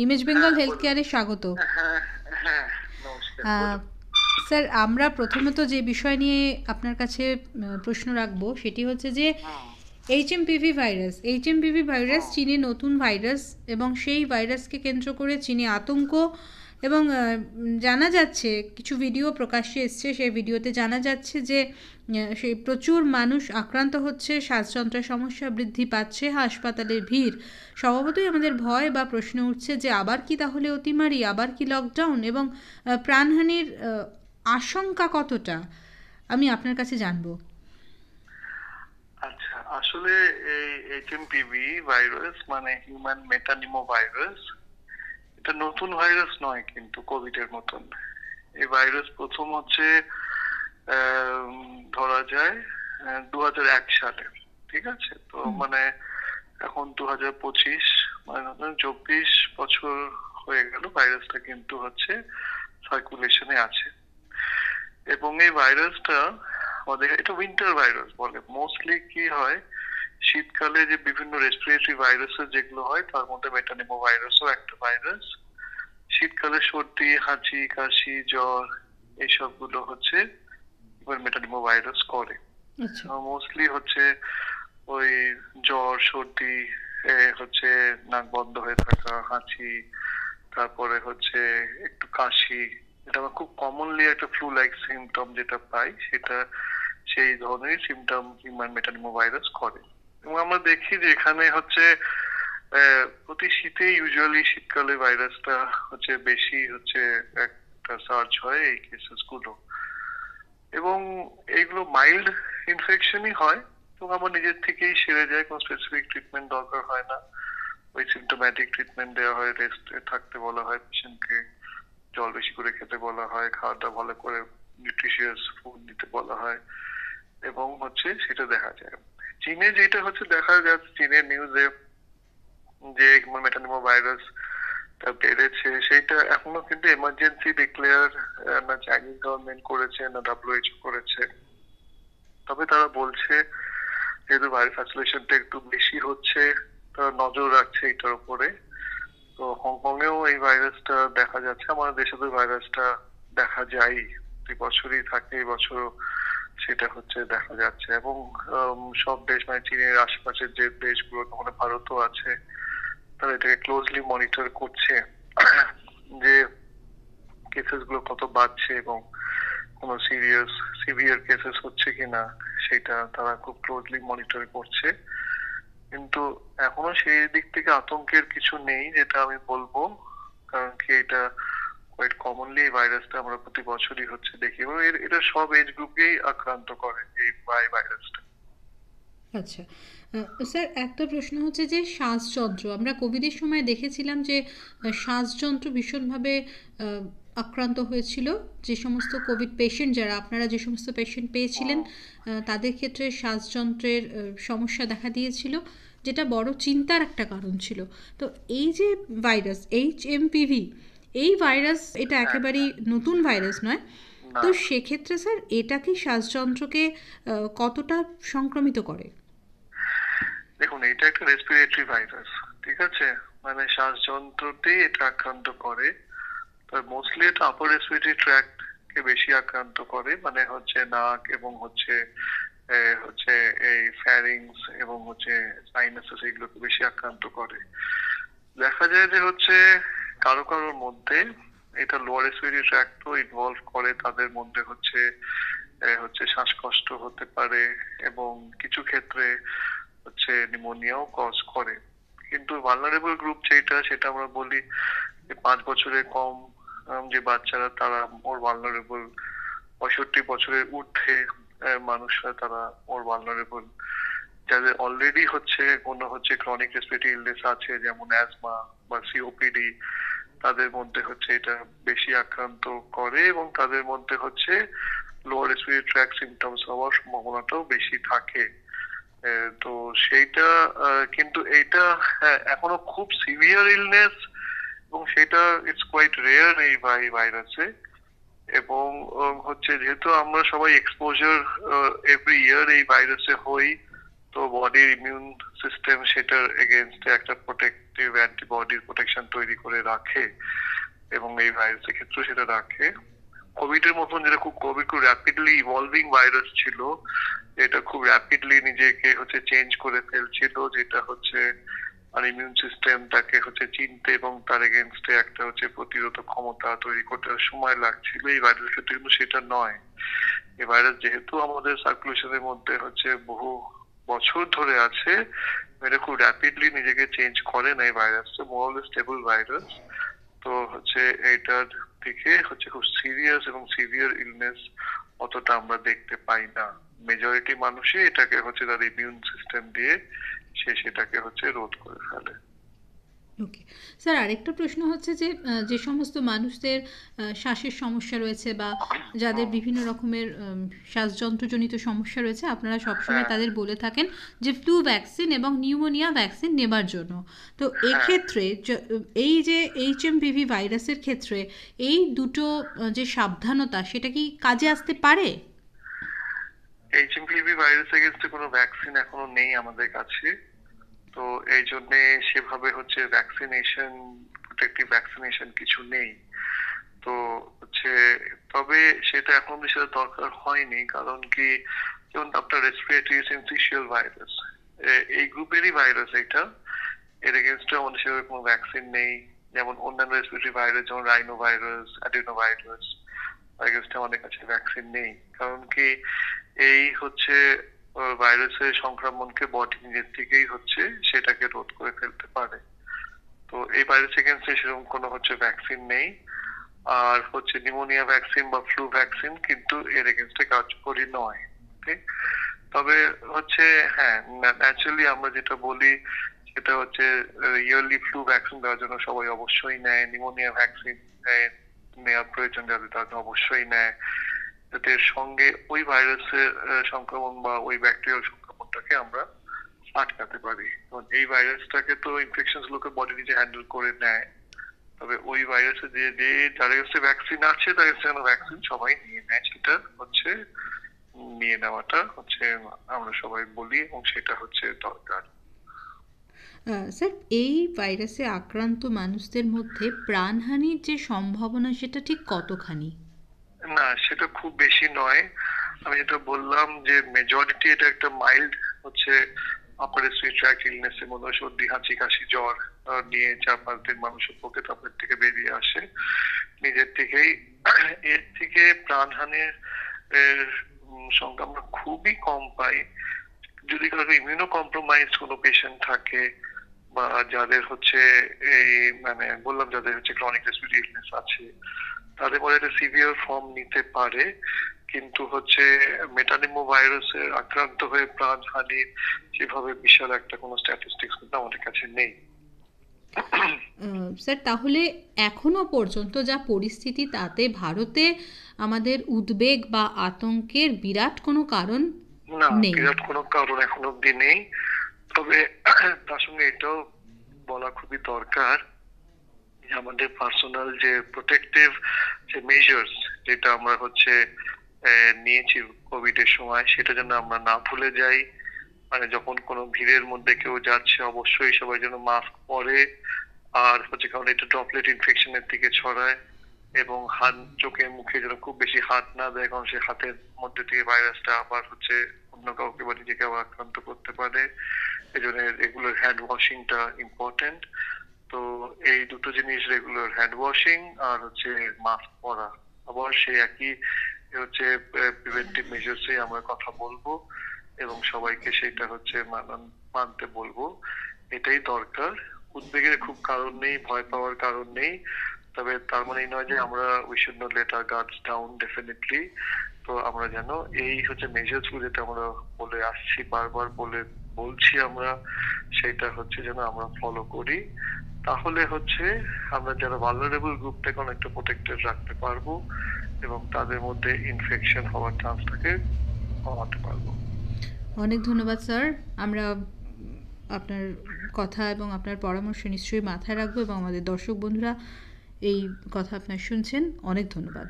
Image Bengal হ্যাঁ, health বলুন। কেয়ারে স্বাগত। হ্যাঁ, হ্যাঁ, নমস্কার, আহ, বলুন। স্যার, আমরা প্রথমত যে বিষয় নিয়ে আপনার কাছে প্রশ্ন রাখবো সেটি হচ্ছে যে হুম, এইচএমপিভি ভাইরাস, এইচএমপিভি ভাইরাস হুম, চীনে নতুন ভাইরাস, এবং সেই ভাইরাসকে কেন্দ্র করে চীনে আতঙ্ক। এবং জানা যাচ্ছে, কিছু ভিডিও প্রকাশ্যে এসছে, সেই ভিডিওতে জানা যাচ্ছে যে সেই প্রচুর মানুষ আক্রান্ত হচ্ছে, শ্বাসযন্ত্রের সমস্যা বৃদ্ধি পাচ্ছে, হাসপাতালের ভিড়। স্বভাবতই আমাদের ভয় বা প্রশ্ন উঠছে যে আবার কি তাহলে অতিমারি, আবার কি লকডাউন, এবং প্রাণহানির আশঙ্কা কতটা, আমি আপনার কাছে জানবো। আচ্ছা, আসলে এই এইচএমপিভি ভাইরাস মানে হিউম্যান মেটানিমো ভাইরাস, এটা নতুন ভাইরাস নয় কিন্তু কোভিড এর মতন। এই ভাইরাস প্রথম হচ্ছে ধরা যায় 2001 সালে। ঠিক আছে, তো হুম। মানে এখন 2025, মানে ধরুন 24 বছর হয়ে গেল ভাইরাসটা কিন্তু হচ্ছে সার্কুলেশনে আছে। এবং এই ভাইরাসটা আমাদের এটা উইন্টার ভাইরাস বলে। মোস্টলি কি হয়, শীতকালে যে বিভিন্ন রেসপিরেটরি ভাইরাসের যেগুলো হয় তার মধ্যে মেটানিমো ভাইরাসও একটা ভাইরাস। শীতকালে সর্দি, হাঁচি, কাশি, জ্বর এইসব গুলো হচ্ছে মেটানিমো ভাইরাস করে। আচ্ছা। মোস্টলি হচ্ছে ওই জ্বর, সর্দি, হচ্ছে নাক বন্ধ হয়ে থাকা, হাঁচি, তারপরে হচ্ছে একটু কাশি। এটা আমার খুব কমনলি একটা ফ্লু লাইক সিমটম যেটা পাই, সেটা সেই ধরনের সিমটম হিউম্যান মেটানিমো ভাইরাস করে। এবং আমরা দেখি যে এখানে হচ্ছে প্রতি শীতে ইউজুয়ালি শীতকালে ভাইরাসটা হচ্ছে বেশি হচ্ছে একটা সার্চ হয় এই কেসেস গুলো। এবং এইগুলো মাইল্ড ইনফেকশনই হয়, তো আমার নিজের থেকেই সেরে যায়, কোনো স্পেসিফিক ট্রিটমেন্ট দরকার হয় না। ওই সিমটোম্যাটিক ট্রিটমেন্ট দেওয়া হয়, রেস্টে থাকতে বলা হয় পেশেন্টকে, জল বেশি করে খেতে বলা হয়, খাওয়া দাওয়া ভালো করে নিউট্রিশিয়াস ফুড দিতে বলা হয়, এবং হচ্ছে সেটা দেখা যায়। চীনে যেটা হচ্ছে দেখা যাচ্ছে, চীনের নিউজে যে মেটানিমো ভাইরাস তা বেড়েছে, সেটা এখনো কিন্তু এমার্জেন্সি ডিক্লেয়ার না চাইনিজ গভর্নমেন্ট করেছে না ডাব্লিউএইচও করেছে। তবে তারা বলছে যেহেতু ভাইরাস সার্কুলেশনটা একটু বেশি হচ্ছে, তারা নজর রাখছে এটার উপরে। তো হংকং এও এই ভাইরাসটা দেখা যাচ্ছে, আমাদের দেশে তো ভাইরাসটা দেখা যায়, প্রতি বছরই থাকে, এই বছরও সেটা হচ্ছে দেখা যাচ্ছে। এবং সব দেশ মানে চীনের আশেপাশের যে দেশগুলো, ওখানে ভারতও আছে, তারা এটাকে ক্লোজলি মনিটর করছে যে কেসেস গুলো কত বাড়ছে এবং কোনো সিভিয়ার কেসেস হচ্ছে কিনা, সেটা তারা খুব ক্লোজলি মনিটর করছে। কিন্তু এখনো সেই দিক থেকে আতঙ্কের কিছু নেই যেটা আমি বলবো, কারণ কি এটা কোয়াইট কমনলি এই ভাইরাসটা আমরা প্রতি বছরই হচ্ছে দেখি, এবং এটা সব এজ গ্রুপকেই আক্রান্ত করে এই ভাইরাসটা। আচ্ছা। স্যার, একটা প্রশ্ন হচ্ছে যে শ্বাসযন্ত্র, আমরা কোভিডের সময় দেখেছিলাম যে শ্বাসযন্ত্র ভীষণভাবে আহ, আক্রান্ত হয়েছিল। যে সমস্ত কোভিড পেশেন্ট, যারা আপনারা যে সমস্ত পেশেন্ট পেয়েছিলেন, হুম, তাদের ক্ষেত্রে শ্বাসযন্ত্রের সমস্যা দেখা দিয়েছিল, যেটা বড় চিন্তার একটা কারণ ছিল। তো এই যে ভাইরাস এইচএমপিভি, এই ভাইরাস এটা হ্যাঁ, একেবারেই হ্যাঁ, নতুন ভাইরাস নয়। না, তো সেক্ষেত্রে স্যার, এটা কি শ্বাসযন্ত্রকে কতটা সংক্রমিত করে? দেখুন এটা একটা রেসপিরেটরি ভাইরাস। ঠিক আছে, মানে শ্বাসযন্ত্রতেই এটা আক্রান্ত করে। মোস্টলি এটা আপার রেসপিরেটরি ট্র্যাক্ট কে বেশি আক্রান্ত করে, মানে হচ্ছে নাক এবং হচ্ছে হচ্ছে এই ফ্যারিংস এবং হচ্ছে সাইনাসেস, এগুলোকে বেশি আক্রান্ত করে। দেখা যায় যে হচ্ছে কারো কারোর মধ্যে এটা লোয়ার রেসপিরেটরি ট্র্যাক্টও ইনভলভ করে, তাদের মধ্যে হচ্ছে হচ্ছে শ্বাসকষ্ট হতে পারে, এবং কিছু ক্ষেত্রে হচ্ছে নিউমোনিয়াও কজ করে। কিন্তু ভালনারেবল গ্রুপ যেটা, সেটা আমরা বলি যে 5 বছরের কম যে বাচ্চারা, তারা মোর ভালনারেবল। 65 বছরের ঊর্ধ্বে মানুষরা, তারা মোর ভালনারেবল। যাদের অলরেডি হচ্ছে কোনো হচ্ছে ক্রনিক রেসপিরেটরি ইলনেস আছে, যেমন অ্যাজমা বা সিওপিডি, তাদের মধ্যে হচ্ছে এটা বেশি আক্রান্ত করে, এবং তাদের মধ্যে হচ্ছে লোয়ার রেসপিরেটরি ট্র্যাক্ট সিমটমস হওয়ার সম্ভাবনাটাও বেশি থাকে। তো সেইটা কিন্তু এইটা এখনো খুব সিভিয়ার ইলনেস, এবং সেটা ইটস কোয়াইট রেয়ার এই ভাইরাসে। এবং হচ্ছে যেহেতু আমরা সবাই এক্সপোজার এভরি ইয়ার এই ভাইরাসে হই, তো বডির ইমিউন সিস্টেম সেটার এগেনস্টে একটা প্রোটেক্টিভ অ্যান্টিবডির প্রোটেকশন তৈরি করে রাখে, এবং এই ভাইরাসের ক্ষেত্রে সেটা রাখে। কোভিড এর মতন যেটা কোভিড খুব র্যাপিডলি ইভলভিং ভাইরাস ছিল, এটা খুব র্যাপিডলি নিজেকে চেঞ্জ করে ফেলছিল, যেটা আর ইমিউন সিস্টেমটাকে চিনতে এবং তার এগেনস্টে একটা প্রতিরোধক ক্ষমতা তৈরি করতে সময় লাগছিল। এই ভাইরাসের ক্ষেত্রে কিন্তু সেটা নয়। এই ভাইরাস যেহেতু আমাদের সার্কুলেশনের মধ্যে বহু বছর ধরে আছে, এটা খুব র্যাপিডলি নিজেকে চেঞ্জ করে না। এই ভাইরাসটা মোরালি স্টেবল ভাইরাস। তো এইটার দিকে খুব সিরিয়াস এবং সিভিয়ার ইলনেস অতটা আমরা দেখতে পাই না। মেজরিটি মানুষই এটাকে তার ইমিউন সিস্টেম দিয়ে সেটাকে রোধ করে ফেলে। ওকে স্যার, আরেকটা প্রশ্ন হচ্ছে যে যে সমস্ত মানুষদের শ্বাসের সমস্যা রয়েছে বা যাদের বিভিন্ন রকমের শ্বাসযন্ত্রজনিত সমস্যা রয়েছে, আপনারা সবসময় তাদের বলে থাকেন যে ফ্লু ভ্যাকসিন এবং নিউমোনিয়া ভ্যাকসিন নেবার জন্য। তো এক্ষেত্রে এই যে HMPV ভাইরাসের ক্ষেত্রে এই দুটো যে সাবধানতা, সেটা কি কাজে আসতে পারে? HMPV ভাইরাস এগেইনস্টে কোনো ভ্যাকসিন এখনো নেই আমাদের কাছে। তো এই জন্য সেভাবে ভ্যাকসিনেশন, প্রোটেক্টিভ ভ্যাকসিনেশন কিছু নেই। তো তবে সেটা এখন সেটা দরকার হয়নি, কারণ কি, যেমন আপনার রেসপিরেটরি সিনসিশিয়াল ভাইরাস, এই গ্রুপেরই ভাইরাস এটা, এর এগেইনস্টে আমাদের সেভাবে কোনো ভ্যাকসিন নেই। যেমন অন্যান্য রেসপিরেটরি ভাইরাস, যেমন রাইনো ভাইরাস, অ্যাডিনো ভাইরাস, এগেইনস্টে আমাদের কাছে ভ্যাকসিন নেই। কারণ কি, এই ভাইরাসের সংক্রমণকে বডি নিজের থেকেই সেটাকে রোধ করে ফেলতে পারে। তো এই ভাইরাস এগেইনস্টে সেরকম কোনো ভ্যাকসিন নেই। আর নিউমোনিয়া ভ্যাকসিন বা ফ্লু ভ্যাকসিন কিন্তু এর এগেইনস্টে কার্যকরী নয়। তবে হ্যাঁ, ন্যাচারালি আমরা যেটা বলি সেটা ইয়ারলি ফ্লু ভ্যাকসিন দেওয়ার জন্য সবাই অবশ্যই নেয়। নিউমোনিয়া ভ্যাকসিন নেওয়ার প্রয়োজন যাদের, তারা অবশ্যই নেয়, এর সঙ্গে ওই ভাইরাসের সংক্রমণ বা ওই ব্যাকটেরিয়াল সংক্রমণটাকে আমরা আটকাতে পারি। এই ভাইরাসটাকে তো ইনফেকশন গুলোকে বডি নিজে হ্যান্ডেল করে নেয়। তবে ওই ভাইরাসে যে যার কাছে ভ্যাকসিন আছে, তার কাছে ভ্যাকসিন সবাই নিয়ে নেয়, সেটা নিয়ে নেওয়াটা আমরা সবাই বলি, এবং সেটা দরকার। স্যার, এই ভাইরাসে আক্রান্ত মানুষদের মধ্যে প্রাণহানির যে সম্ভাবনা, সেটা ঠিক কতখানি? না, সেটা খুব বেশি নয়। আমি যেটা বললাম যে মেজরিটি এটা একটা mild upper respiratory tract illness এর মধ্যে, সর্দি, হাঁচি, কাশি, জ্বর নিয়ে 4-5 দিন মানুষের পক্ষে তারপর থেকে বেরিয়ে আসে নিজের থেকেই। এর থেকে প্রাণহানির সংখ্যা আমরা খুবই কম পাই। যদি কারো ইমিউনো কম্প্রোমাইজ কোনো পেশেন্ট থাকে, বা যাদের এই বললাম যাদের ক্রনিক রেসপিরেটরি ইলনেস আছে, তাদের মধ্যে একটা সিভিয়ার ফর্ম নিতে পারে। কিন্তু মেটানিমো ভাইরাসের আক্রান্ত হয়ে প্রাণহানির যেভাবে বিশাল একটা কোনো স্ট্যাটিস্টিক্স কিন্তু আমাদের কাছে নেই। স্যার, তাহলে এখনো পর্যন্ত যা পরিস্থিতি, তাতে ভারতে আমাদের উদ্বেগ বা আতঙ্কের বিরাট কোনো কারণ নেই? বিরাট কোনো কারণ এখন অব্দি নেই। তবে তার সঙ্গে এটাও বলা খুবই দরকার যে আমাদের পার্সোনাল যে প্রোটেক্টিভ যে মেজার্স, যেটা আমরা নিয়েছি কোভিড এর সময়, সেটা যেন আমরা না ভুলে যাই। যখন কোনো ভিড়ের মধ্যে কেউ যাচ্ছে, অবশ্যই সবাই যেন মাস্ক পরে। আর কারণ এটা ড্রপলেট ইনফেকশনের দিকে ছড়ায়, এবং হাত, চোখে, মুখে যেন খুব বেশি হাত না দেয়, কারণ সে হাতের মধ্যে থেকে ভাইরাসটা আবার অন্য কাউকে বা নিজেকে আবার আক্রান্ত করতে পারে। এই জন্য রেগুলার হ্যান্ড ওয়াশিংটা ইম্পর্টেন্ট। তো এই দুটো জিনিস, রেগুলার হ্যান্ড ওয়াশিং আর মাস্ক পরা, আবার সেই একই প্রিভেন্টিভ মেজার্সে আমরা কথা বলবো, এবং সবাইকে সেটা মানতে বলবো। এটাই দরকার। উদ্বেগের খুব কারণ নেই, ভয় পাওয়ার কারণ নেই। তবে তার মানে নয় যে আমরা we should not let our guards down, definitely. তো আমরা যেন এই মেজার্স গুলো যেটা আমরা বলে আসছি, বারবার বলছি আমরা, সেটা যেন আমরা ফলো করি। তাহলে আমরা যারা ভালনারেবল গ্রুপটাকে অনেকটা প্রোটেক্টেড রাখতে পারবো, এবং তাদের মধ্যে ইনফেকশন হওয়ার চান্সটাকে কমাতে পারবো। অনেক ধন্যবাদ স্যার। আমরা আপনার কথা এবং আপনার পরামর্শ নিশ্চয়ই মাথায় রাখবো, এবং আমাদের দর্শক বন্ধুরা এই কথা আপনার শুনছেন। অনেক ধন্যবাদ।